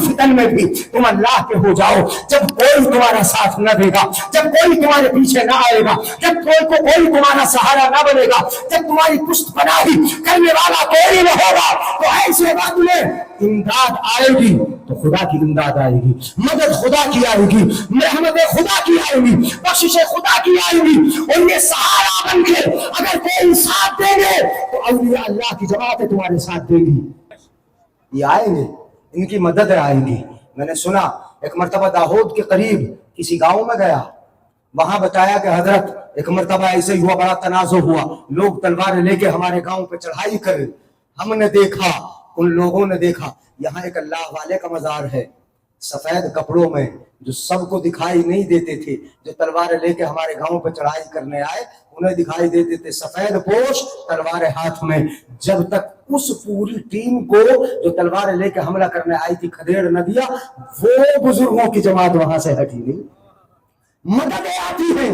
فتن میں بھی تم اللہ کے ہو جاؤ. جب کوئی تمہارا ساتھ نہ دے گا, جب کوئی تمہارے پیچھے نہ آئے گا, جب کوئی تمہارا سہارا نہ بنے گا, جب تمہاری پشت پناہی کرنے والا کوئی نہ ہوگا, تو ایسے وقت میں امداد آئے گی تو خدا کی امداد آئے گی, مدد خدا کی آئے گی, رحمت خدا کی آئے گی, بخشش خدا کی آئے گی. اور یہ سہارا بن کے اگر کوئی ساتھ دے گے تو اولیاء اللہ کی جماعتیں تمہارے ساتھ دے گی. یہ آئیں گے, ان کی مدد آئے گی. میں نے سنا ایک مرتبہ داؤد کے قریب کسی گاؤں میں گیا, وہاں بتایا کہ حضرت ایک مرتبہ ایسے ہوا, بڑا تنازع ہوا, لوگ تلواریں لے کے ہمارے گاؤں پہ چڑھائی کرے. ہم نے دیکھا, ان لوگوں نے دیکھا یہاں ایک اللہ والے کا مزار ہے, سفید کپڑوں میں, جو سب کو دکھائی نہیں دیتے تھے, جو تلواریں لے کے ہمارے گاؤں پہ چڑھائی کرنے آئے انہیں دکھائی دیتے تھے, سفید پوش تلواریں ہاتھ میں. جب تک اس پوری ٹیم کو جو تلواریں لے کے حملہ کرنے آئی تھی کھدیڑ نہ دیا, وہ بزرگوں کی جماعت وہاں سے ہٹی نہیں. مددیں آتی ہیں,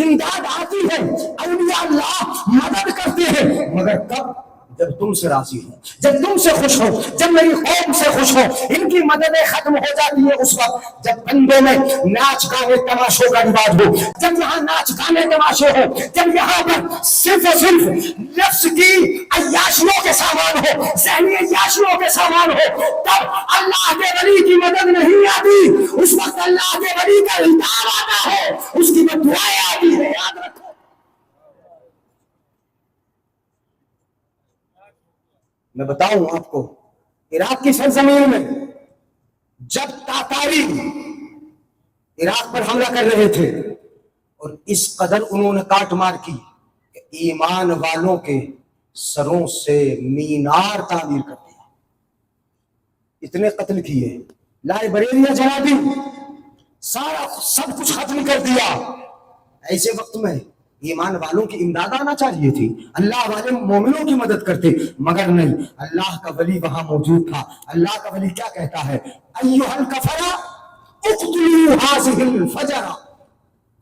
امداد آتی ہے, اولیاء اللہ مدد کرتے ہیں, مگر کب؟ جب تم سے راضی ہو, جب تم سے خوش ہو, جب میری قوم سے خوش ہو. ان کی مددیں ختم ہو جاتی ہیں اس وقت جب بندوں میں ناچ گانے تماشوں کا رواج ہو, جب یہاں ناچ گانے تماشے ہو, جب یہاں پر صرف اور صرف نفس کی عیاشیوں کے سامان ہو, ذہنی عیاشیوں کے سامان ہو, تب اللہ کے ولی کی مدد نہیں آتی. اس وقت اللہ کے ولی کا التہاب آتا ہے, اس کی دعائیں آتی ہے. یاد رکھو, میں بتاؤں آپ کو, عراق کی سرزمین میں جب تاتاری عراق پر حملہ کر رہے تھے اور اس قدر انہوں نے کاٹ مار کی کہ ایمان والوں کے سروں سے مینار تعمیر کر دیا, اتنے قتل کیے, لائبریریاں جلا دی, سارا سب کچھ ختم کر دیا. ایسے وقت میں ایمان والوں کی امداد آنا چاہیے تھی, اللہ والے مومنوں کی مدد کرتے, مگر نہیں. اللہ کا ولی وہاں موجود تھا. اللہ کا ولی کیا کہتا ہے؟ ایھا الکفرہ اقتلوا ھذہ الفجرہ,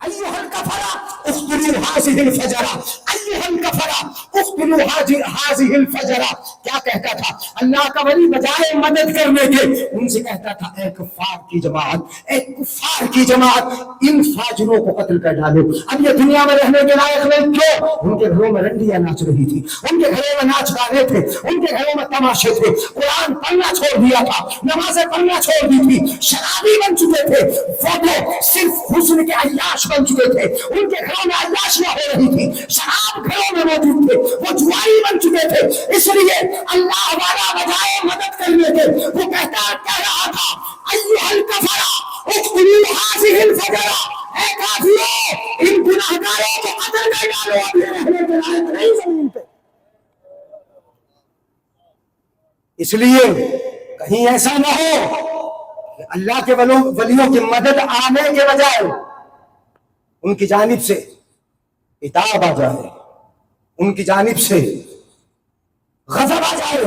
ایھا الکفرہ اقتلوا ھذہ الفجرہ, ایھا الکفرہ اقتلوا ھذہ الفجرہ. کیا کہتا تھا اللہ کا ولی؟ بجائے مدد کرنے کے ان سے کہتا تھا اے کفار کی جماعت, اے کفار کی جماعت, ان فاجروں کو قتل کر ڈالو. اب یہ دنیا میں رہنے کے لائق نہیں. کیوں؟ ان کے گھروں میں رنڈیاں ناچ رہی تھی, ان کے گھروں میں ناچ گانے تھے, ان کے گھروں میں تماشے تھے, قرآن پڑھنا چھوڑ دیا تھا, نمازیں پڑھنا چھوڑ دی تھی, شرابی بن چکے تھے, وہ تو صرف حسن کے عیاش بن چکے تھے, ان کے گھروں میں عیاشیاں ہو رہی تھی, شراب گھروں میں موجود تھے, وہ جواری بن چکے تھے. اس لیے اللہ والا بجائے مدد کرنے کے وہ کہہ رہا تھا ایھا الکفرہ اقتلوا ھذہ الفجرہ, اے کافروں ان گناہگاروں کو قتل کر ڈالو, اب یہ رہنے کے لائق نہیں زمین پہ. اس لیے کہیں ایسا نہ ہو کہ اللہ کے ولیوں کی مدد آنے کے بجائے ان کی جانب سے عتاب آ جائے, ان کی جانب سے غضب آ جائے,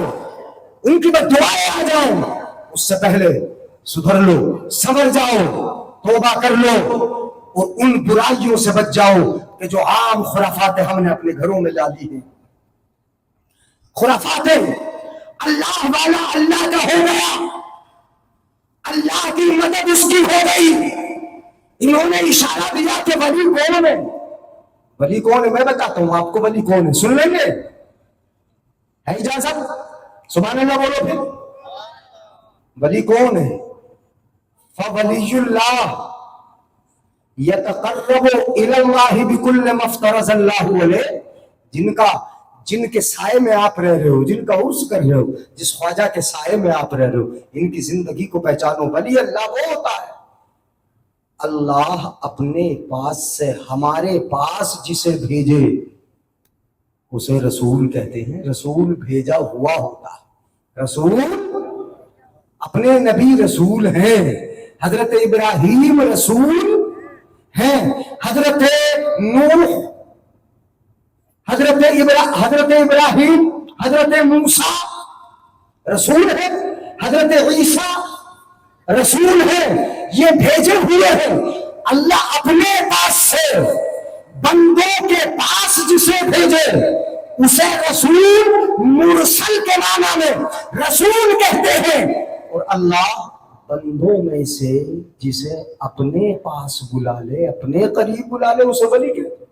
ان کی بد دعائیں آ جائیں. اس سے پہلے سدھر لو, سنور جاؤ, توبہ کر لو اور ان برائیوں سے بچ جاؤ کہ جو عام خرافات ہم نے اپنے گھروں میں ڈالی ہیں. خرافاتیں اللہ والا اللہ کا ہو گیا, اللہ کی مدد اس کی ہو گئی. انہوں نے اشارہ دیا کہ ولی کون ہے. ولی کون ہے میں بتاتا ہوں آپ کو. ولی کون ہے سن لیں گے؟ ہے اجازت؟ سبحان اللہ بولو پھر. ولی کون ہے؟ فولی اللہ یتقرب الی اللہ بکل ما افترض اللہ علیہ. جن کے سائے میں آپ رہ رہے ہو, جن کا عرس کر رہے ہو, جس خواجہ کے سائے میں آپ رہ رہے ہو, ان کی زندگی کو پہچانو. ولی اللہ وہ ہوتا ہے اللہ اپنے پاس سے ہمارے پاس جسے بھیجے اسے رسول کہتے ہیں. رسول بھیجا ہوا ہوتا ہے. رسول اپنے نبی رسول ہیں. حضرت ابراہیم رسول ہیں, حضرت نوح, حضرت ابراہیم, حضرت موسیٰ رسول ہیں, حضرت عیسیٰ رسول ہیں. یہ بھیجے ہوئے ہیں. اللہ اپنے پاس سے بندوں کے پاس جسے بھیجے اسے رسول مرسل کے معنی میں رسول کہتے ہیں. اور اللہ بندوں میں سے جسے اپنے پاس بلا لے، اپنے قریب بلا لے، اسے ولی کہتے ہیں۔